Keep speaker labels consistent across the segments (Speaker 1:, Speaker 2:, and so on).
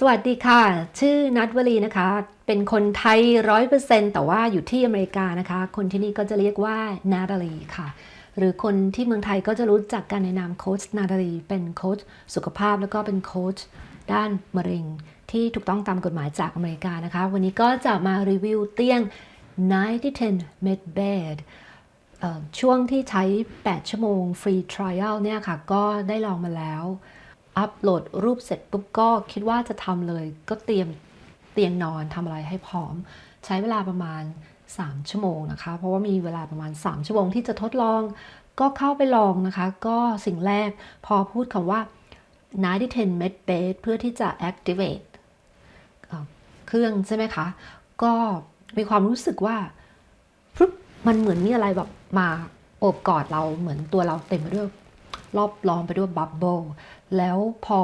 Speaker 1: สวัสดีค่ะชื่อนัทวลีนะคะเป็นคนไทย100%แต่ว่าอยู่ที่อเมริกานะคะคนที่นี่ก็จะเรียกว่านาตาลีค่ะหรือคนที่เมืองไทยก็จะรู้จักกันในนามโค้ชนาตาลีเป็นโค้ชสุขภาพแล้วก็เป็นโค้ชด้านมะเร็งที่ถูกต้องตามกฎหมายจากอเมริกานะคะวันนี้ก็จะมารีวิวเตียง9010 Med Bed ช่วงที่ใช้8ชั่วโมงฟรีทริอัลเนี่ยค่ะก็ได้ลองมาแล้วอัปโหลดรูปเสร็จปุ๊บก็คิดว่าจะทำเลยก็เตรียมเตียงนอนทำอะไรให้พร้อมใช้เวลาประมาณ3ชั่วโมงนะคะเพราะว่ามีเวลาประมาณ3ชั่วโมงที่จะทดลองก็เข้าไปลองนะคะก็สิ่งแรกพอพูดคำว่า9010 Med Bed เพื่อที่จะ activate เครื่องใช่ไหมคะก็มีความรู้สึกว่ามันเหมือนมีอะไรแบบมาโอบกอดเราเหมือนตัวเราเต็มไปด้วยรอบล้อมไปด้วยบับเบิลแล้วพอ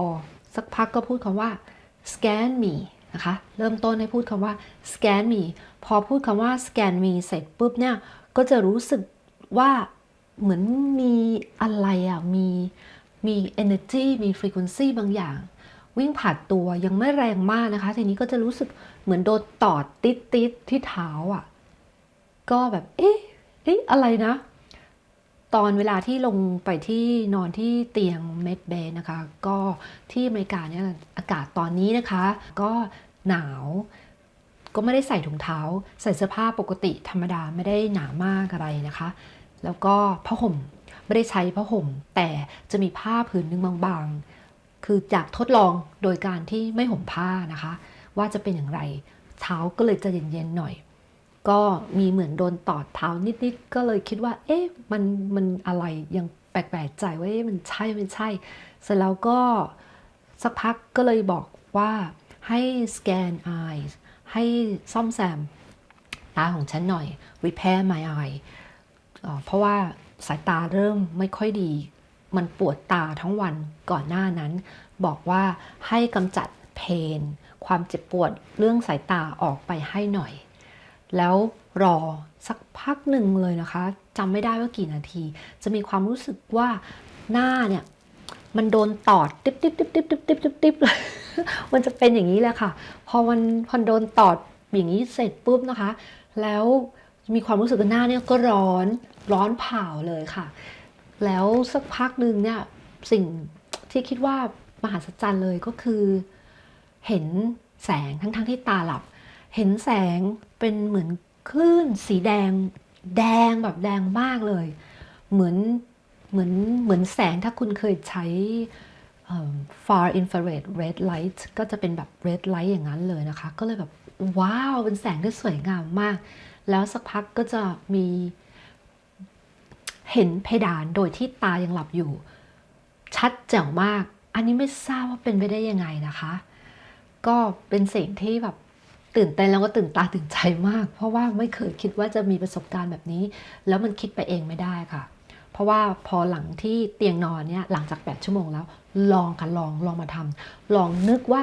Speaker 1: สักพักก็พูดคำว่า scan me นะคะเริ่มต้นให้พูดคำว่า scan me พอพูดคำว่า scan me เสร็จปุ๊บเนี่ยก็จะรู้สึกว่าเหมือนมีอะไรมี energy มี frequency บางอย่างวิ่งผ่านตัวยังไม่แรงมากนะคะทีนี้ก็จะรู้สึกเหมือนโดนตอดติดที่เท้าก็แบบเอ๊ะอะไรนะตอนเวลาที่ลงไปที่นอนที่เตียงเมดเบย์นะคะก็ที่อเมริกาเนี่ยอากาศตอนนี้นะคะก็หนาวก็ไม่ได้ใส่ถุงเท้าใส่เสื้อผ้าปกติธรรมดาไม่ได้หนามากอะไรนะคะแล้วก็ผ้าห่มไม่ได้ใช้ผ้าห่มแต่จะมีผ้าผืนนึงบางๆคืออยากทดลองโดยการที่ไม่ห่มผ้านะคะว่าจะเป็นอย่างไรเท้าก็เลยจะเย็นๆหน่อยก็มีเหมือนโดนตอดเท้านิดๆก็เลยคิดว่าเอ๊ะมันอะไรยังแปลกๆใจว่ามันใช่ไม่ใช่เสร็จแล้วก็สักพักก็เลยบอกว่าให้ scan eyes ให้ซ่อมแซมตาของฉันหน่อย repair my eye เพราะว่าสายตาเริ่มไม่ค่อยดีมันปวดตาทั้งวันก่อนหน้านั้นบอกว่าให้กำจัดเพนความเจ็บปวดเรื่องสายตาออกไปให้หน่อยแล้วรอสักพักหนึ่งเลยนะคะจำไม่ได้ว่ากี่นาทีจะมีความรู้สึกว่าหน้าเนี่ยมันโดนตอดติ๊บเลยมันจะเป็นอย่างนี้แหละค่ะพอโดนตอดอย่างนี้เสร็จปุ๊บนะคะแล้วมีความรู้สึกว่าหน้าเนี่ยก็ร้อนเผาเลยค่ะแล้วสักพักหนึ่งเนี่ยสิ่งที่คิดว่ามหัศจรรย์เลยก็คือเห็นแสงทั้งที่ตาหลับเห็นแสงเป็นเหมือนคลื่นสีแดงแบบแดงมากเลยเหมือนแสงถ้าคุณเคยใช้ far infrared red light ก็จะเป็นแบบ red light อย่างนั้นเลยนะคะก็เลยแบบว้าวเป็นแสงที่สวยงามมากแล้วสักพักก็จะมีเห็นเพดานโดยที่ตายังหลับอยู่ชัดแจ๋วมากอันนี้ไม่ทราบว่าเป็นไปได้ยังไงนะคะก็เป็นสิ่งที่แบบตื่นเต้นแล้วก็ตื่นตาตื่นใจมากเพราะว่าไม่เคยคิดว่าจะมีประสบการณ์แบบนี้แล้วมันคิดไปเองไม่ได้ค่ะเพราะว่าพอหลังที่เตียงนอนเนี่ยหลังจาก8ชั่วโมงแล้วลองค่ะลองมาทำลองนึกว่า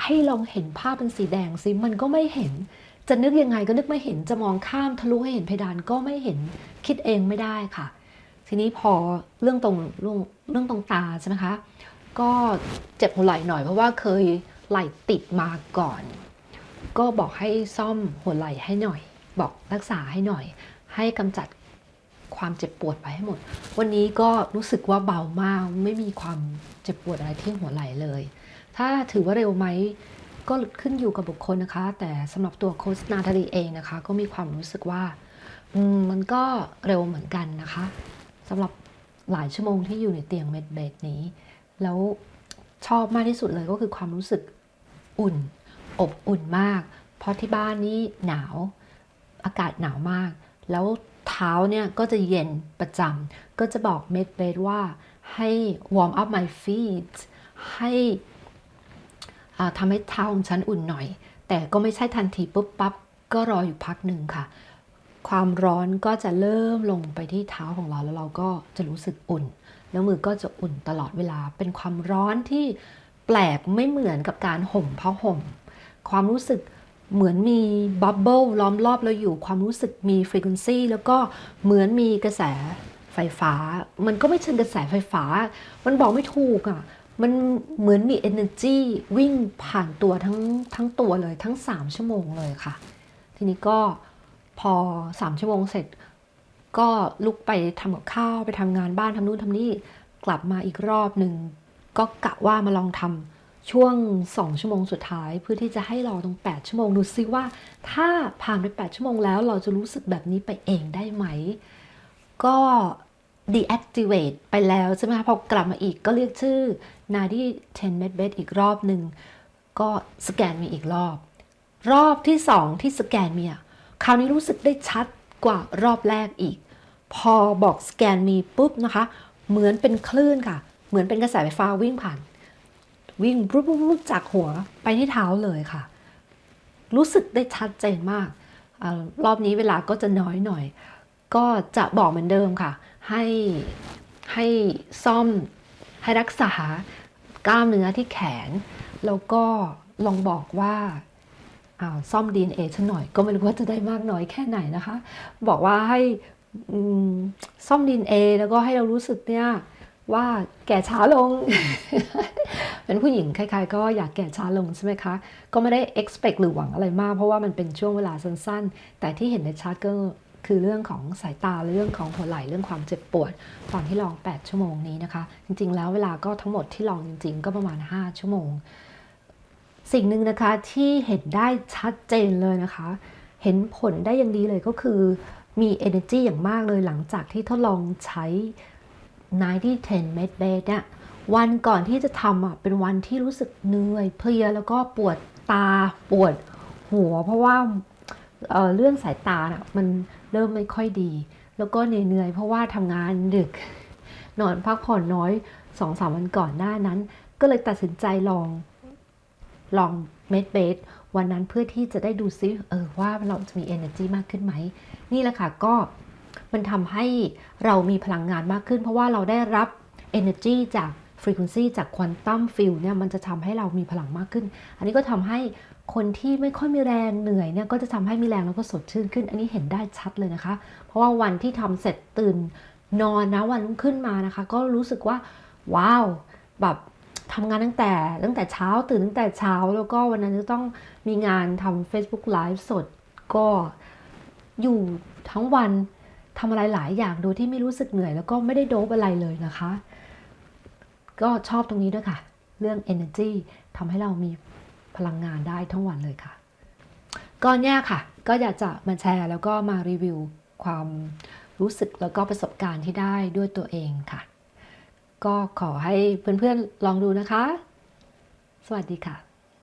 Speaker 1: ให้ลองเห็นภาพเป็นสีแดงสิมันก็ไม่เห็นจะนึกยังไงก็นึกไม่เห็นจะมองข้ามทะลุให้เห็นเพดานก็ไม่เห็นคิดเองไม่ได้ค่ะทีนี้พอเรื่องตรงตาใช่ไหมคะก็เจ็บหัวไหล่หน่อยเพราะว่าเคยไหล่ติดมาก่อนก็บอกให้ซ่อมหัวไหล่ให้หน่อยบอกรักษาให้หน่อยให้กำจัดความเจ็บปวดไปให้หมดวันนี้ก็รู้สึกว่าเบามากไม่มีความเจ็บปวดอะไรที่หัวไหล่เลยถ้าถือว่าเร็วไหมก็ขึ้นอยู่กับบุคคลนะคะแต่สำหรับตัวโค้ชนาตาลีเองนะคะก็มีความรู้สึกว่ามันก็เร็วเหมือนกันนะคะสำหรับหลายชั่วโมงที่อยู่ในเตียงเมดเบดนี้แล้วชอบมากที่สุดเลยก็คือความรู้สึกอุ่นอบอุ่นมากเพราะที่บ้านนี้หนาวอากาศหนาวมากแล้วเท้าเนี่ยก็จะเย็นประจำก็จะบอกเมดเบดว่าให้ warm up my feet ให้ทำให้เท้าของฉันอุ่นหน่อยแต่ก็ไม่ใช่ทันทีปุ๊บปั๊บก็รออยู่พักหนึ่งค่ะความร้อนก็จะเริ่มลงไปที่เท้าของเราแล้วเราก็จะรู้สึกอุ่นแล้วมือก็จะอุ่นตลอดเวลาเป็นความร้อนที่แปลกไม่เหมือนกับการห่มผ้าห่มความรู้สึกเหมือนมีบับเบิ้ลล้อมรอบเราอยู่ความรู้สึกมีฟรีควนซีแล้วก็เหมือนมีกระแสไฟฟ้ามันก็ไม่เชิงกระแสไฟฟ้ามันบอกไม่ถูก มันเหมือนมี energy วิ่งผ่านตัวทั้งตัวเลยทั้ง3 ชั่วโมงเลยค่ะทีนี้ก็พอ3 ชั่วโมงเสร็จก็ลุกไปทำกับข้าวไปทำงานบ้านทำนู่นทำนี่กลับมาอีกรอบหนึ่งก็กะว่ามาลองทำช่วง2 ชั่วโมงสุดท้ายเพื่อที่จะให้รอตรง8 ชั่วโมงดูซิว่าถ้าผ่านไป8 ชั่วโมงแล้วเราจะรู้สึกแบบนี้ไปเองได้ไหมก็ deactivate ไปแล้วใช่ไหมคะพอกลับมาอีกก็เรียกชื่อ Nadi 10 Medbed อีกรอบหนึ่งก็สแกนมีอีกรอบที่2ที่สแกนมีคราวนี้รู้สึกได้ชัดกว่ารอบแรกอีกพอบอกสแกนมีปุ๊บนะคะเหมือนเป็นคลื่นค่ะเหมือนเป็นกระแสไฟฟ้าวิ่งผ่านวิ่งปุ๊บจากหัวไปที่เท้าเลยค่ะรู้สึกได้ชัดเจนมากรอบนี้เวลาก็จะน้อยหน่อยก็จะบอกเหมือนเดิมค่ะให้ซ่อมให้รักษากล้ามเนื้อที่แขนแล้วก็ลองบอกว่าซ่อม DNA ฉันหน่อยก็ไม่รู้ว่าจะได้มากน้อยแค่ไหนนะคะบอกว่าให้ซ่อม DNA แล้วก็ให้เรารู้สึกเนี่ยว่าแก่ช้าลง เป็นผู้หญิงใครๆก็อยากแก่ช้าลงใช่ไหมคะก็ไม่ได้ expect หรือหวังอะไรมากเพราะว่ามันเป็นช่วงเวลาสั้นๆแต่ที่เห็นในชัดก็คือเรื่องของสายตาเรื่องของหัวไหล่เรื่องความเจ็บปวดตอนที่ลอง8 ชั่วโมงนี้นะคะจริงๆแล้วเวลาก็ทั้งหมดที่ลองจริงๆก็ประมาณ5 ชั่วโมงสิ่งหนึ่งนะคะที่เห็นได้ชัดเจนเลยนะคะเห็นผลได้อย่างดีเลยก็คือมี energy อย่างมากเลยหลังจากที่ทดลองใช้90-10 Medbed เนี่ยวันก่อนที่จะทำเป็นวันที่รู้สึกเหนื่อยเพลียแล้วก็ปวดตาปวดหัวเพราะว่าเรื่องสายตามันเริ่มไม่ค่อยดีแล้วก็เหนื่อยเพราะว่าทำงานดึกนอนพักผ่อนน้อย 2-3 วันก่อนหน้านั้นก็เลยตัดสินใจลองMedbed วันนั้นเพื่อที่จะได้ดูซิว่าเราจะมี energy มากขึ้นไหมนี่แหละค่ะก็มันทำให้เรามีพลังงานมากขึ้นเพราะว่าเราได้รับ energy จาก frequency จาก quantum field เนี่ยมันจะทำให้เรามีพลังมากขึ้นอันนี้ก็ทำให้คนที่ไม่ค่อยมีแรงเหนื่อยเนี่ยก็จะทำให้มีแรงแล้วก็สดชื่นขึ้นอันนี้เห็นได้ชัดเลยนะคะเพราะว่าวันที่ทำเสร็จตื่นนอนนะวันรุ่งขึ้นมานะคะก็รู้สึกว่าว้าวแบบทำงานตั้งแต่เช้าตื่นตั้งแต่เช้าแล้วก็วันนั้นจะต้องมีงานทำ Facebook Live สดก็อยู่ทั้งวันทำอะไรหลายอย่างโดยที่ไม่รู้สึกเหนื่อยแล้วก็ไม่ได้โดบอะไรเลยนะคะก็ชอบตรงนี้ด้วยค่ะเรื่อง energy ทำให้เรามีพลังงานได้ทั้งวันเลยค่ะก็เนี่ยค่ะก็อยากจะมาแชร์แล้วก็มารีวิวความรู้สึกแล้วก็ประสบการณ์ที่ได้ด้วยตัวเองค่ะก็ขอให้เพื่อนๆลองดูนะคะสวัสดีค่ะ